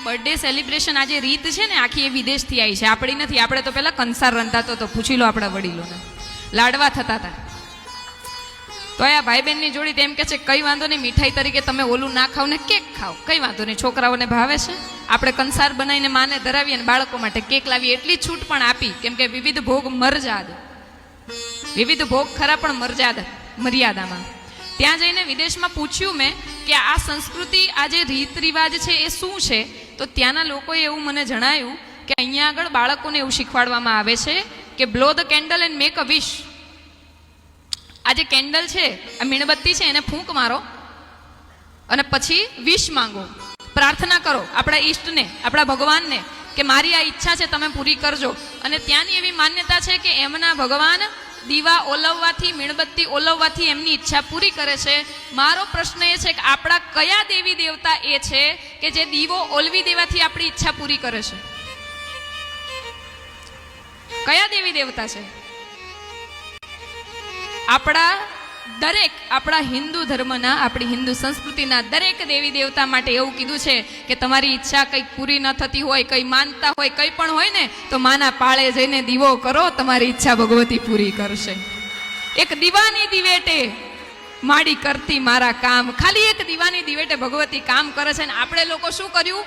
આ birthday celebration આ જે રીત છે ને આખી એ વિદેશથી આવી છે, આપણી નથી. આપણે તો પહેલાં કંસાર રંધાતો તો પૂછી લો આપણા વડીલોને, લાડવા થતા હતા. તો આ ભાઈ બહેનની જોડી તેમ કે છે કઈ વાંધો નહીં, મીઠાઈ તરીકે તમે ઓલું ના ખાવ ને કેક ખાઓ, કઈ વાંધો નહીં, છોકરાઓને ભાવે છે. આપણે કંસાર બનાવીને માને ધરાવીએ અને બાળકો માટે કેક લાવીએ, એટલી છૂટ પણ આપી. કેમ કે વિવિધ ભોગ મર્યાદ, વિવિધ ભોગ ખરા પણ મર્યાદામાં. ત્યાં જઈને વિદેશમાં પૂછ્યું મેં કે આ સંસ્કૃતિ, આ જે રીત રિવાજ છે એ શું છે. તો ત્યાંના લોકોએ એવું મને જણાવ્યું કે અહીંયા આગળ બાળકોને એવું શીખવાડવામાં આવે છે કે blow the candle and make a wish. આ જે કેન્ડલ છે, આ મીણબત્તી છે, એને ફૂંક મારો અને પછી વિશ માંગો, પ્રાર્થના કરો આપણા ઈષ્ટને, આપણા ભગવાનને કે મારી આ ઈચ્છા છે તમે પૂરી કરજો. અને ત્યાંની એવી માન્યતા છે કે એમના ભગવાન દીવા ઓલવવાથી, મીણબત્તી ઓલવવાથી એમની ઈચ્છા પૂરી કરે છે. મારો પ્રશ્ન એ છે કે આપણા કયા દેવી દેવતા એ છે કે જે દીવો ઓલવી દેવાથી આપણી ઈચ્છા પૂરી કરે છે? કયા દેવી દેવતા છે? આપણા હિન્દુ ધર્મના, આપણી હિન્દુ સંસ્કૃતિના દરેક દેવી દેવતા માટે એવું કીધું છે કે તમારી ઈચ્છા કંઈક પૂરી ન થતી હોય, કંઈ માનતા હોય, કંઈ પણ હોય ને, તો માના પાળે જઈને દીવો કરો, તમારી ઈચ્છા ભગવતી પૂરી કરશે. એક દીવાની દિવેટે માડી કરતી મારા કામ. ખાલી એક દીવાની દિવેટે ભગવતી કામ કરે છે. ને આપણે લોકો શું કર્યું?